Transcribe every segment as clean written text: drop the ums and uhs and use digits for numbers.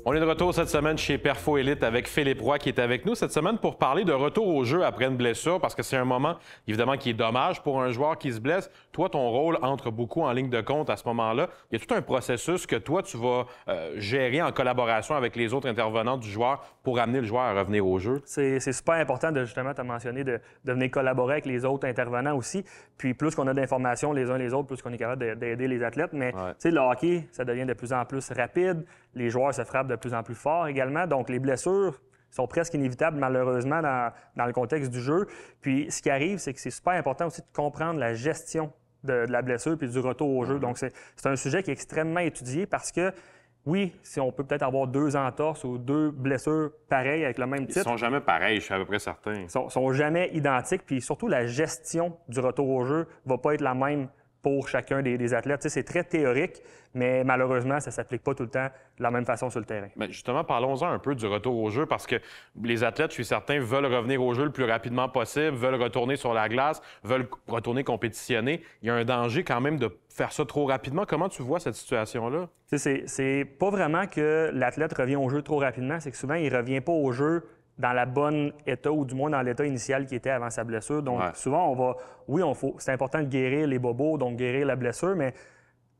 On est de retour cette semaine chez Perfo Elite avec Philippe Roy qui est avec nous cette semaine pour parler de retour au jeu après une blessure parce que c'est un moment évidemment qui est dommage pour un joueur qui se blesse. Toi, ton rôle entre beaucoup en ligne de compte à ce moment-là. Il y a tout un processus que toi, tu vas gérer en collaboration avec les autres intervenants du joueur pour amener le joueur à revenir au jeu. C'est super important de justement te mentionner de venir collaborer avec les autres intervenants aussi. Puis plus qu'on a d'informations les uns les autres, plus qu'on est capable d'aider les athlètes. Mais tu sais, le hockey, ça devient de plus en plus rapide. Les joueurs se frappent de plus en plus fort également. Donc, les blessures sont presque inévitables, malheureusement, dans le contexte du jeu. Puis, ce qui arrive, c'est que c'est super important aussi de comprendre la gestion de la blessure puis du retour au jeu. Donc, c'est un sujet qui est extrêmement étudié parce que, oui, si on peut peut-être avoir 2 entorses ou 2 blessures pareilles avec le même titre. Ils sont jamais pareils, je suis à peu près certain. Ils sont jamais identiques. Puis, surtout, la gestion du retour au jeu ne va pas être la même pour chacun des athlètes. Tu sais, c'est très théorique, mais malheureusement, ça ne s'applique pas tout le temps de la même façon sur le terrain. Bien, justement, parlons-en un peu du retour au jeu parce que les athlètes, je suis certain, veulent revenir au jeu le plus rapidement possible, veulent retourner sur la glace, veulent retourner compétitionner. Il y a un danger quand même de faire ça trop rapidement. Comment tu vois cette situation-là? Tu sais, c'est pas vraiment que l'athlète revient au jeu trop rapidement, c'est que souvent, il ne revient pas au jeu dans la bonne état ou du moins dans l'état initial qui était avant sa blessure. Donc, souvent, c'est important de guérir les bobos, donc guérir la blessure, mais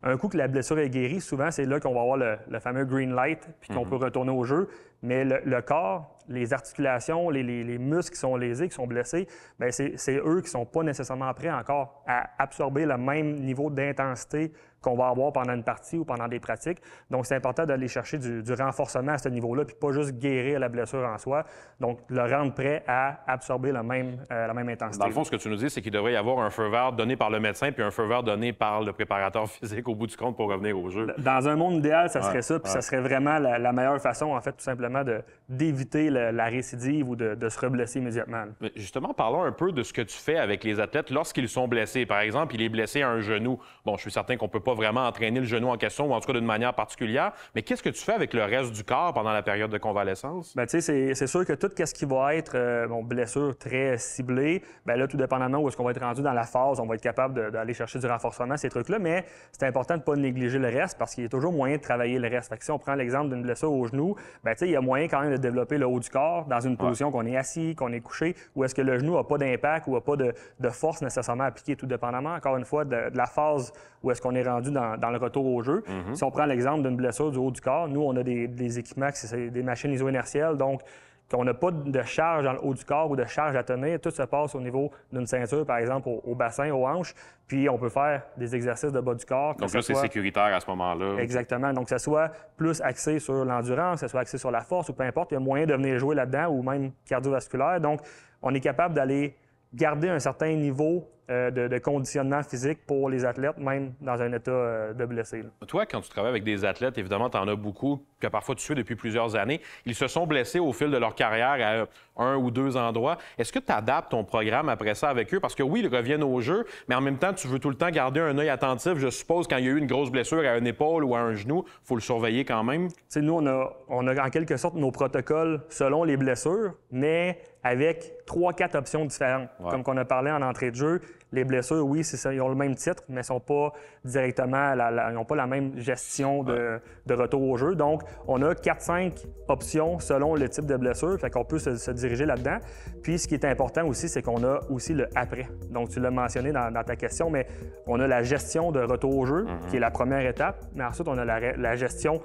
un coup que la blessure est guérie, souvent, c'est là qu'on va avoir le fameux green light puis qu'on peut retourner au jeu. Mais le corps, les articulations, les muscles qui sont lésés, qui sont blessés, bien, c'est eux qui ne sont pas nécessairement prêts encore à absorber le même niveau d'intensité qu'on va avoir pendant une partie ou pendant des pratiques. Donc, c'est important d'aller chercher du renforcement à ce niveau-là, puis pas juste guérir la blessure en soi. Donc, le rendre prêt à absorber la même intensité. Dans le fond, ce que tu nous dis, c'est qu'il devrait y avoir un feu vert donné par le médecin puis un feu vert donné par le préparateur physique au bout du compte pour revenir au jeu. Dans un monde idéal, ça serait ça, puis ça serait vraiment la meilleure façon, en fait, tout simplement, d'éviter la récidive ou de se reblesser immédiatement. Mais justement, parlons un peu de ce que tu fais avec les athlètes lorsqu'ils sont blessés. Par exemple, il est blessé à un genou. Bon, je suis certain qu'on ne peut pas vraiment entraîner le genou en question, ou en tout cas d'une manière particulière, mais qu'est-ce que tu fais avec le reste du corps pendant la période de convalescence? Bien, tu sais, c'est sûr que tout ce qui va être blessure très ciblée, bien là, tout dépendamment où est-ce qu'on va être rendu dans la phase, on va être capable d'aller chercher du renforcement, ces trucs-là, mais c'est important de ne pas négliger le reste parce qu'il y a toujours moyen de travailler le reste. Fait que si on prend l'exemple d'une blessure au genou, bien, tu sais, il y a moyen quand même de développer le haut du corps dans une position qu'on est assis, qu'on est couché, où est-ce que le genou n'a pas d'impact ou n'a pas de force nécessairement appliquée, tout dépendamment, encore une fois, de la phase où est-ce qu'on est rendu dans le retour au jeu. Si on prend l'exemple d'une blessure du haut du corps, nous, on a des équipements, c'est des machines iso-inertielles, donc qu'on n'a pas de charge dans le haut du corps ou de charge à tenir. Tout se passe au niveau d'une ceinture, par exemple, au bassin, aux hanches. Puis, on peut faire des exercices de bas du corps. Donc là, c'est sécuritaire à ce moment-là. Exactement. Donc, que ce soit plus axé sur l'endurance, que ce soit axé sur la force ou peu importe, il y a moyen de venir jouer là-dedans ou même cardiovasculaire. Donc, on est capable d'aller garder un certain niveau de conditionnement physique pour les athlètes, même dans un état de blessé. Toi, quand tu travailles avec des athlètes, évidemment, tu en as beaucoup que parfois tu suis depuis plusieurs années. Ils se sont blessés au fil de leur carrière à 1 ou 2 endroits. Est-ce que tu adaptes ton programme après ça avec eux? Parce que oui, ils reviennent au jeu, mais en même temps, tu veux tout le temps garder un œil attentif. Je suppose, quand il y a eu une grosse blessure à une épaule ou à un genou, il faut le surveiller quand même. T'sais, nous, on a en quelque sorte nos protocoles selon les blessures, mais avec 3-4 options différentes. Comme qu'on a parlé en entrée de jeu, les blessures, oui, c'est ça, ils ont le même titre, mais ils sont pas directement, ils n'ont pas la même gestion de retour au jeu. Donc, on a 4-5 options selon le type de blessure, fait qu'on peut se diriger là-dedans. Puis, ce qui est important aussi, c'est qu'on a aussi le après. Donc, tu l'as mentionné dans ta question, mais on a la gestion de retour au jeu, qui est la première étape, mais ensuite, on a la gestion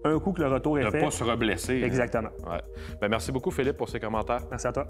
un coup que le retour est fait. Ne pas se reblesser. Exactement. Ouais. Bien, merci beaucoup, Philippe, pour ces commentaires. Merci à toi.